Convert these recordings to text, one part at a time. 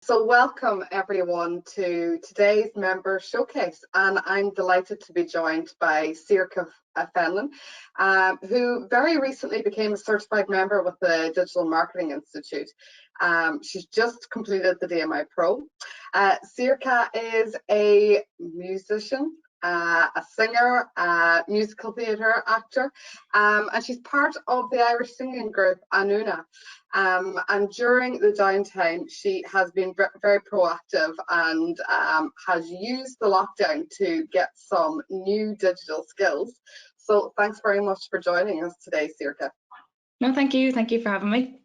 So welcome everyone to today's member showcase, and I'm delighted to be joined by Sorcha Fenlon, who very recently became a certified member with the Digital Marketing Institute. She's just completed the DMIPRO. Sorcha is a musician, a singer, a musical theatre actor, and she's part of the Irish singing group Anuna. And during the downtime, she has been very proactive and has used the lockdown to get some new digital skills. So thanks very much for joining us today, Sorcha. No, thank you. Thank you for having me.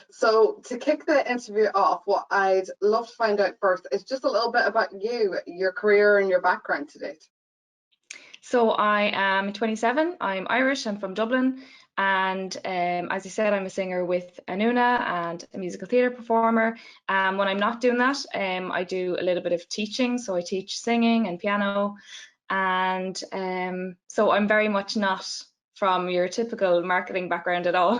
So to kick the interview off, what I'd love to find out first is just a little bit about you, your career and your background to date. So I am 27, I'm Irish, I'm from Dublin, and as you said, I'm a singer with Anuna and a musical theatre performer. When I'm not doing that, I do a little bit of teaching, so I teach singing and piano, and so I'm very much not from your typical marketing background at all.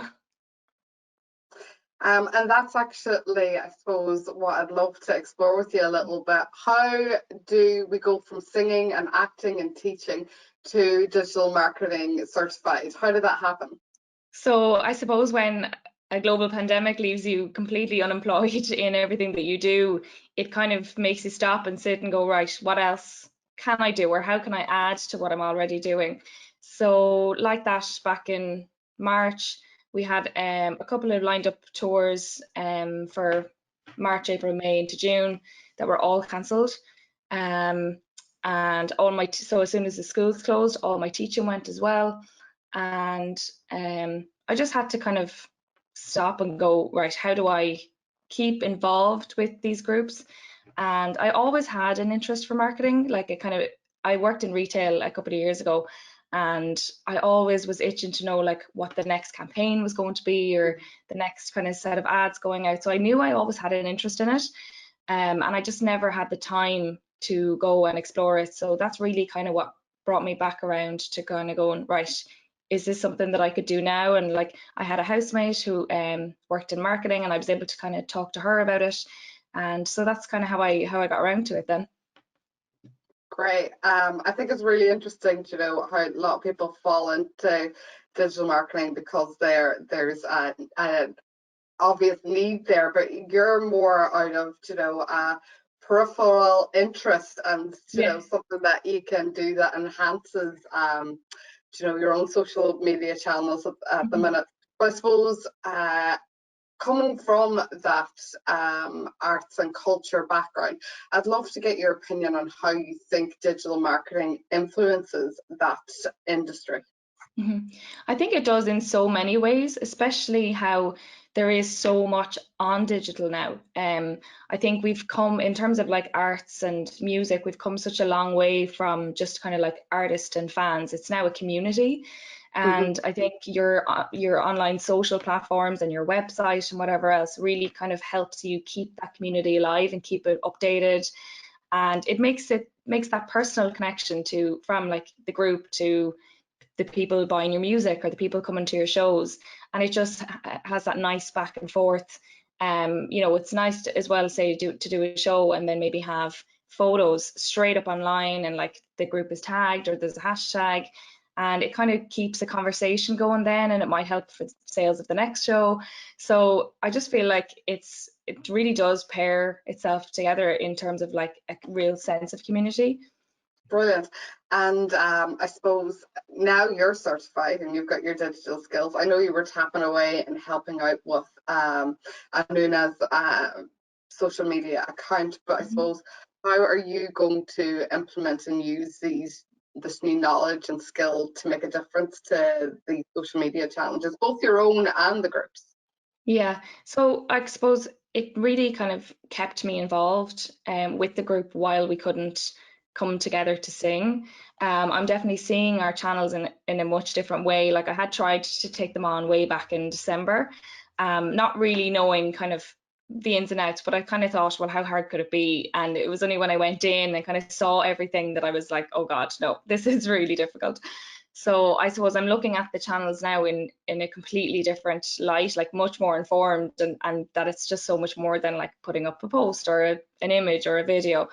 And that's actually, I suppose, what I'd love to explore with you a little bit. How do we go from singing and acting and teaching to digital marketing certified? How did that happen? So I suppose when a global pandemic leaves you completely unemployed in everything that you do, it kind of makes you stop and sit and go, right, what else can I do, or how can I add to what I'm already doing? So like that, back in March, we had a couple of lined up tours for March, April, May into June that were all cancelled. And all my, so as soon as the schools closed, all my teaching went as well. And I just had to kind of stop and go, right, how do I keep involved with these groups? And I always had an interest for marketing. Like I worked in retail a couple of years ago, and I always was itching to know like what the next campaign was going to be, or the next kind of set of ads going out. So I knew I always had an interest in it, and I just never had the time to go and explore it. So that's really kind of what brought me back around to kind of going, right, is this something that I could do now? And like I had a housemate who worked in marketing, and I was able to kind of talk to her about it. And so that's kind of how I got around to it then. Great. I think it's really interesting to know how a lot of people fall into digital marketing because there's an obvious need there, but you're more out of peripheral interest and something that you can do that enhances your own social media channels at the minute. But I suppose coming from that arts and culture background, I'd love to get your opinion on how you think digital marketing influences that industry. I think it does in so many ways, especially how there is so much on digital now. I think we've come, in terms of like arts and music, we've come such a long way from just kind of like artists and fans. It's now a community. And I think your online social platforms and your website and whatever else really kind of helps you keep that community alive and keep it updated. And it makes that personal connection from like the group to the people buying your music or the people coming to your shows, and it just has that nice back and forth. It's nice to, as well, say to do a show and then maybe have photos straight up online, and like the group is tagged or there's a hashtag, and it kind of keeps the conversation going then, and it might help for sales of the next show. So I just feel like it really does pair itself together in terms of like a real sense of community. Brilliant. And I suppose now you're certified and you've got your digital skills. I know you were tapping away and helping out with Anuna's social media account, but I suppose how are you going to implement and use this new knowledge and skill to make a difference to the social media challenges, both your own and the groups? Yeah, so I suppose it really kind of kept me involved with the group while we couldn't come together to sing. I'm definitely seeing our channels in a much different way. Like I had tried to take them on way back in December, not really knowing kind of the ins and outs, but I kind of thought, well, how hard could it be? And it was only when I went in and kind of saw everything that I was like, oh God, no, this is really difficult. So I suppose I'm looking at the channels now in a completely different light, like much more informed, and that it's just so much more than like putting up a post or an image or a video.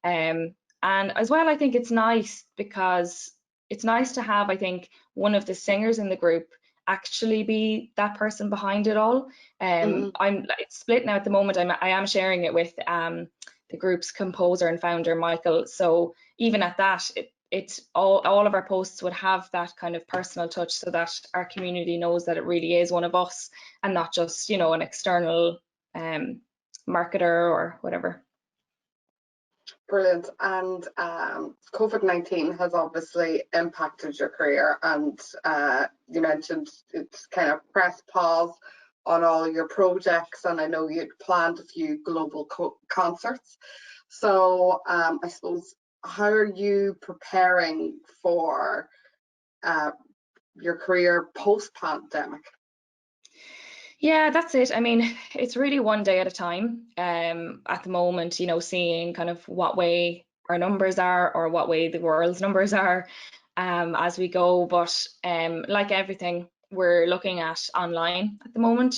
And as well, I think it's nice because it's nice to have, I think, one of the singers in the group actually be that person behind it all. It's split now at the moment. I am sharing it with the group's composer and founder, Michael. So even at that, it's all of our posts would have that kind of personal touch, so that our community knows that it really is one of us and not just, you know, an external marketer or whatever. Brilliant. And COVID-19 has obviously impacted your career, and you mentioned it's kind of pressed pause on all your projects, and I know you'd planned a few global concerts. So I suppose, how are you preparing for your career post-pandemic? Yeah, that's it. I mean, it's really one day at a time. At the moment, you know, seeing kind of what way our numbers are or what way the world's numbers are as we go. But like everything, we're looking at online at the moment.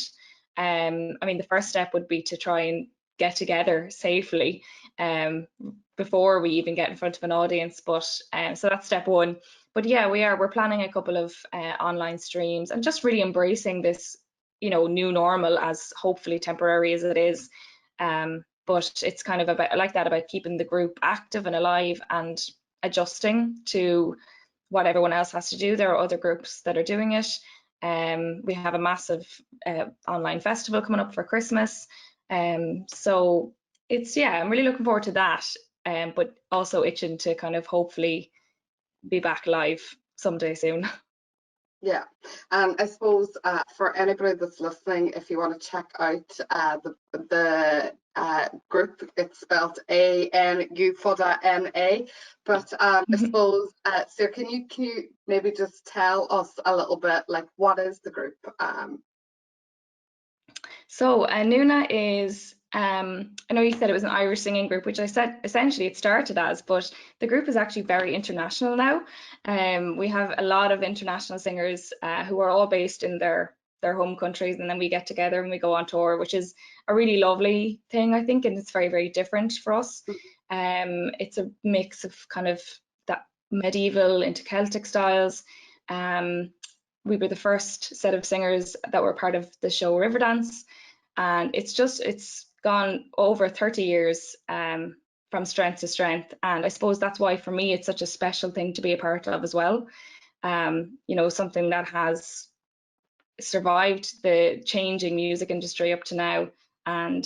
I mean, the first step would be to try and get together safely before we even get in front of an audience. But so that's step one. But yeah, we're planning a couple of online streams and just really embracing this, you know, new normal, as hopefully temporary as it is. But it's kind of about keeping the group active and alive and adjusting to what everyone else has to do. There are other groups that are doing it. We have a massive online festival coming up for Christmas. So it's, yeah, I'm really looking forward to that. But also itching to kind of hopefully be back live someday soon. Yeah, and I suppose for anybody that's listening, if you want to check out the group, it's spelled ANUNA. But I suppose, Sarah, can you maybe just tell us a little bit, like, what is the group? So Anuna is, I know you said it was an Irish singing group, which I said essentially it started as, but the group is actually very international now. We have a lot of international singers who are all based in their home countries, and then we get together and we go on tour, which is a really lovely thing, I think, and it's very, very different for us. It's a mix of kind of that medieval into Celtic styles. We were the first set of singers that were part of the show Riverdance, and it's gone over 30 years from strength to strength, and I suppose that's why for me it's such a special thing to be a part of as well. You know, something that has survived the changing music industry up to now, and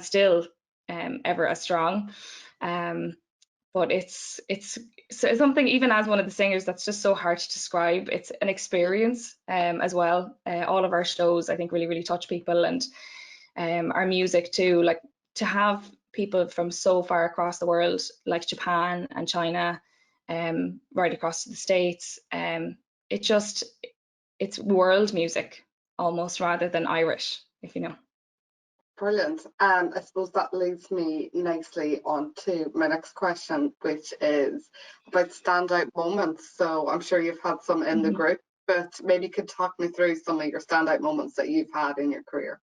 still ever as strong. But it's something, even as one of the singers, that's just so hard to describe. It's an experience as well. All of our shows, I think, really, really touch people, and our music too. Like, to have people from so far across the world, like Japan and China, right across to the States, it's world music almost, rather than Irish, if you know. Brilliant. And I suppose that leads me nicely on to my next question, which is about standout moments. So I'm sure you've had some in the group, but maybe you could talk me through some of your standout moments that you've had in your career.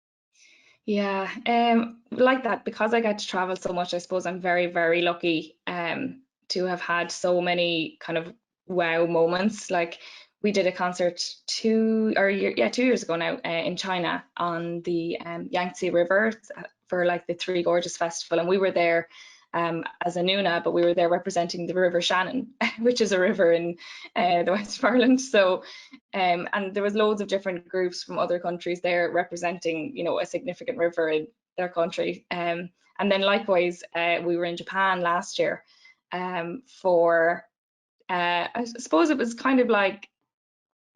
Yeah, like that, because I get to travel so much, I suppose I'm very, very lucky to have had so many kind of wow moments. Like, we did a concert 2 years ago now in China on the Yangtze River for like the Three Gorges Festival, and we were there as Anuna, but we were there representing the River Shannon, which is a river in the west of Ireland. So, and there was loads of different groups from other countries there representing, you know, a significant river in their country. And then likewise, we were in Japan last year for, I suppose it was kind of like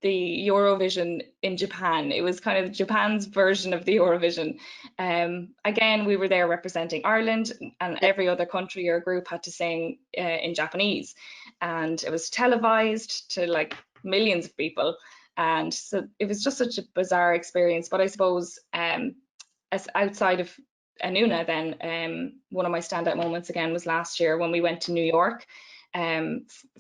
the Eurovision in Japan. It was kind of Japan's version of the Eurovision. Again, we were there representing Ireland, and every other country or group had to sing in Japanese, and it was televised to like millions of people, and so it was just such a bizarre experience. But I suppose as outside of Anuna, then one of my standout moments again was last year when we went to New York.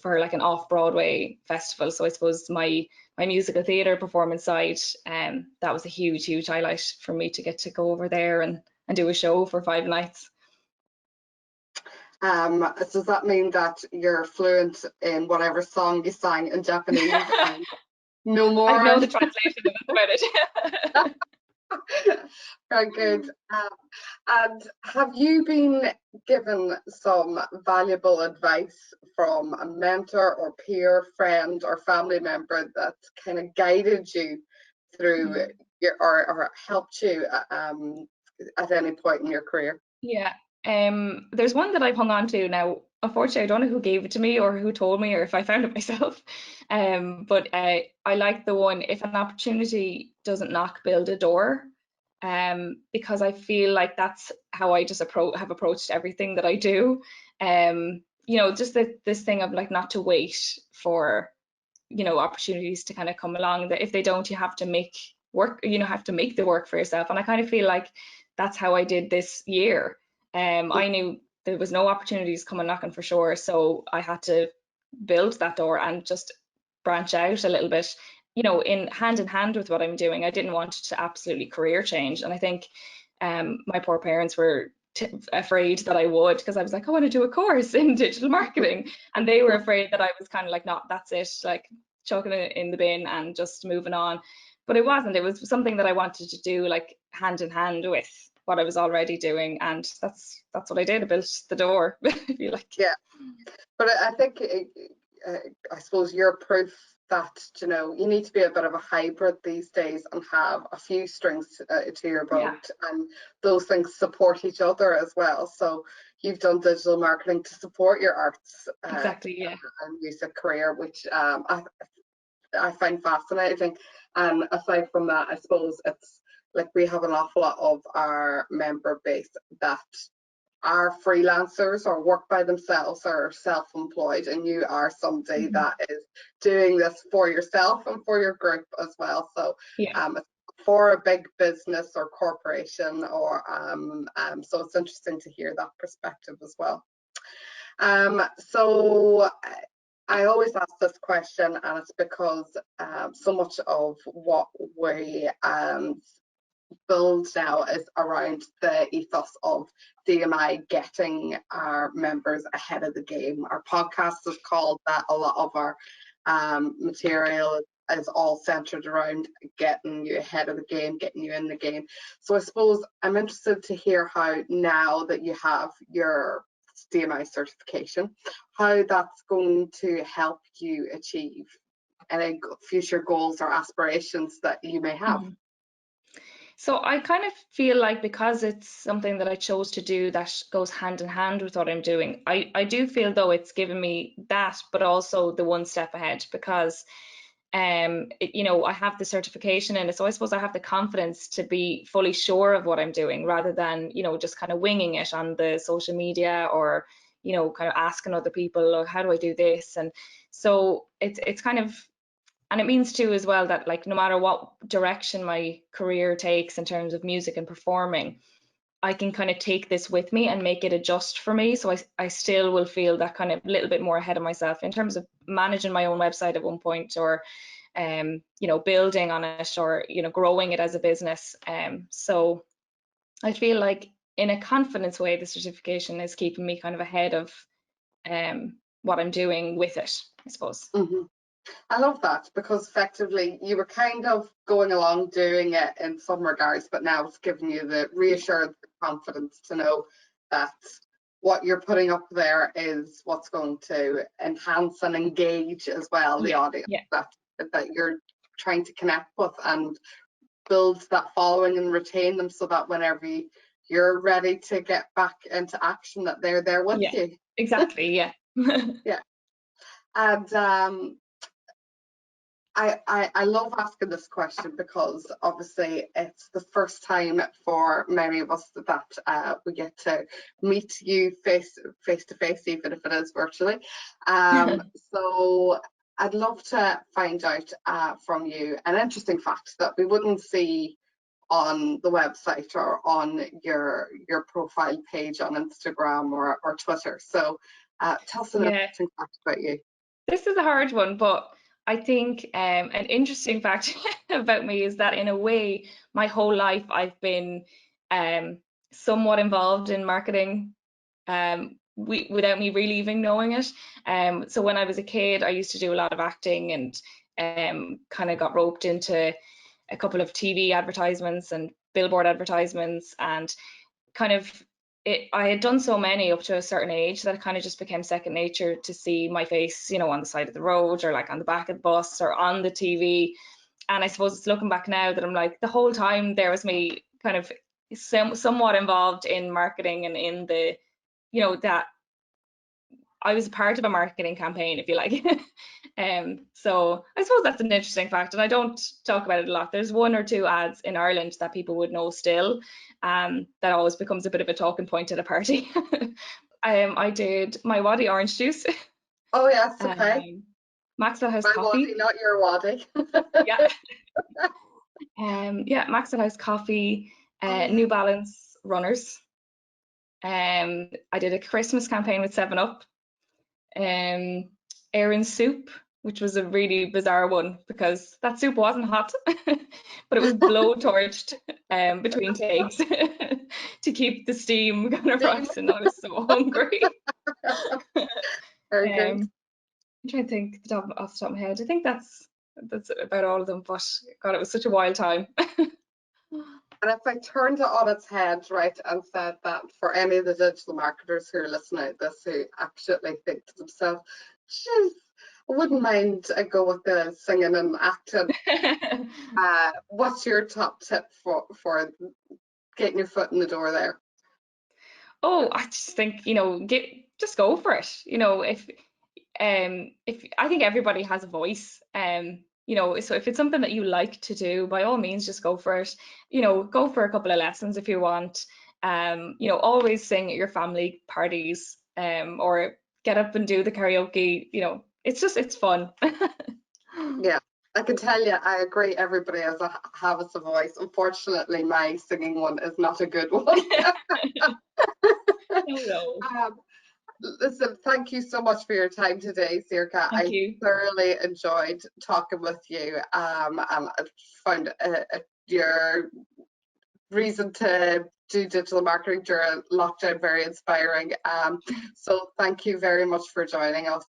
for like an off-Broadway festival. So I suppose my musical theatre performance side, that was a huge highlight for me to get to go over there and do a show for 5 nights. Does that mean that you're fluent in whatever song you sang in Japanese? And no more? I know the translation, and that's about it. Very good. And have you been given some valuable advice from a mentor or peer, friend or family member that kind of guided you through or helped you at any point in your career? Yeah. There's one that I've hung on to now. Unfortunately, I don't know who gave it to me or who told me or if I found it myself. But I like the one, if an opportunity doesn't knock, build a door. Because I feel like that's how I just have approached everything that I do. You know, just this thing of like not to wait for, you know, opportunities to kind of come along, that if they don't, you have to make work, you know, have to make the work for yourself. And I kind of feel like that's how I did this year. I knew there was no opportunities coming knocking for sure, so I had to build that door and just branch out a little bit, you know, in hand with what I'm doing. I didn't want to absolutely career change, and I think my poor parents were afraid that I would, because I was like, I want to do a course in digital marketing, and they were afraid that I was kind of like, no, that's it, like chucking it in the bin and just moving on. But it wasn't. It was something that I wanted to do, like hand in hand with what I was already doing, and that's what I did. I built the door, if you like. Yeah, but I think I suppose you're proof that, you know, you need to be a bit of a hybrid these days and have a few strings to your boat, and those things support each other as well. So you've done digital marketing to support your arts Exactly, yeah. and music career, which I find fascinating. And aside from that, I suppose it's like we have an awful lot of our member base that are freelancers or work by themselves or self-employed, and you are somebody that is doing this for yourself and for your group as well. So for a big business or corporation, or so it's interesting to hear that perspective as well. So I always ask this question, and it's because so much of what we build now is around the ethos of DMI getting our members ahead of the game. Our podcast is called that. A lot of our material is all centered around getting you ahead of the game, getting you in the game. So I suppose I'm interested to hear how, now that you have your DMI certification, how that's going to help you achieve any future goals or aspirations that you may have. So I kind of feel like, because it's something that I chose to do that goes hand in hand with what I'm doing, I do feel though it's given me that, but also the one step ahead, because you know, I have the certification in it, so I suppose I have the confidence to be fully sure of what I'm doing, rather than, you know, just kind of winging it on the social media, or, you know, kind of asking other people, oh, how do I do this? And so it's kind of, and it means too as well that, like, no matter what direction my career takes in terms of music and performing, I can kind of take this with me and make it adjust for me. So I still will feel that kind of little bit more ahead of myself in terms of managing my own website at one point, or you know, building on it, or, you know, growing it as a business. So I feel like in a confidence way, the certification is keeping me kind of ahead of what I'm doing with it, I suppose. I love that, because effectively you were kind of going along doing it in some regards, but now it's giving you the reassurance and confidence to know that what you're putting up there is what's going to enhance and engage as well the audience that you're trying to connect with, and build that following and retain them, so that whenever you're ready to get back into action, that they're there with you. Exactly, yeah. Yeah. And I love asking this question, because obviously it's the first time for many of us that we get to meet you face to face, even if it is virtually. So I'd love to find out from you an interesting fact that we wouldn't see on the website or on your profile page on Instagram or Twitter. So Tell us an interesting fact about you. This is a hard one, but I think an interesting fact about me is that in a way, my whole life I've been somewhat involved in marketing without me really even knowing it. So when I was a kid, I used to do a lot of acting and kind of got roped into a couple of TV advertisements and billboard advertisements, and kind of I had done so many up to a certain age that it kind of just became second nature to see my face, you know, on the side of the road or like on the back of the bus or on the TV. And I suppose it's looking back now that I'm like, the whole time there was me kind of somewhat involved in marketing and in the, you know, that I was a part of a marketing campaign, if you like. So I suppose that's an interesting fact, and I don't talk about it a lot. There's one or two ads in Ireland that people would know still, that always becomes a bit of a talking point at a party. I did my Waddy orange juice. Oh yes, okay. Maxwell House My coffee. Waddy, not your Waddy. Yeah. Yeah, Maxwell House coffee, New Balance runners. I did a Christmas campaign with 7-Up. Aaron soup, which was a really bizarre one because that soup wasn't hot, but it was blowtorched between takes to keep the steam kind of rising. I was so hungry. Very good. I'm trying to think off the top of my head. I think that's about all of them, but God, it was such a wild time. And if I turned it on its head, right, and said that for any of the digital marketers who are listening to this who actually think to themselves, jeez, I wouldn't mind a go with the singing and acting. What's your top tip for getting your foot in the door there? Oh, I just think, you know, just go for it. You know, if I think everybody has a voice, you know, so if it's something that you like to do, by all means, just go for it. You know, go for a couple of lessons if you want. You know, always sing at your family parties, or get up and do the karaoke. You know, it's fun. Yeah, I can tell you, I agree. Everybody has a voice. Unfortunately, my singing one is not a good one. No. Listen, thank you so much for your time today, Sorcha. Thank you. Thoroughly enjoyed talking with you, and I found your reason to do digital marketing during lockdown very inspiring. So thank you very much for joining us.